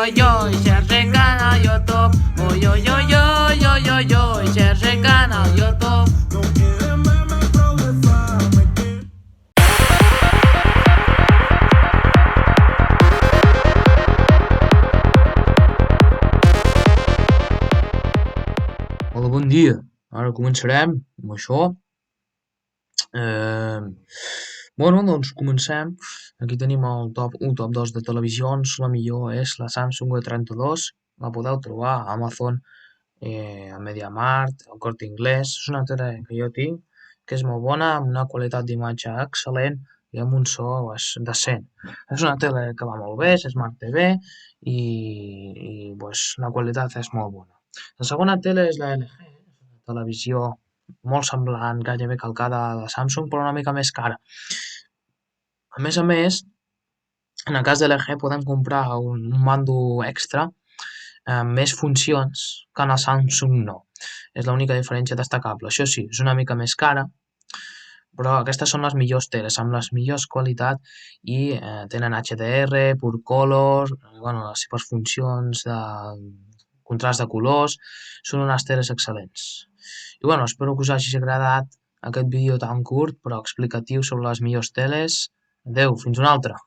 oi, oi, cerca canal YouTube. Oi, oi, oi, oi, oi, oi, oi, cerca canal YouTube. No quieren verme progresar, Hola, bon dia. Ara començarem amb això. Eh, bueno, doncs comencem. Aquí tenim el top 1, top 2 de televisions. La millor és la Samsung E32. La podeu trobar a Amazon, a MediaMarkt, al Corte Inglés. És una tele que jo tinc, que és molt bona, amb una qualitat d'imatge excel·lent i amb un so decent. És una tele que va molt bé, és Smart TV i pues, la qualitat és molt bona. La segona tele és la LG, televisió molt semblant, gairebé calcada a la Samsung, però una mica més cara. A més, en el cas de l'LG podem comprar un mando extra amb més funcions que en el Samsung no. És l'única diferència destacable. Això sí, és una mica més cara, però aquestes són les millors teles, amb les millors qualitat i tenen HDR, Pure Color, bueno, les seves funcions de contrast de colors, són unes teles excel·lents. I bueno, espero que us hagi agradat aquest vídeo tan curt però explicatiu sobre les millors teles. Adeu, fins una altra!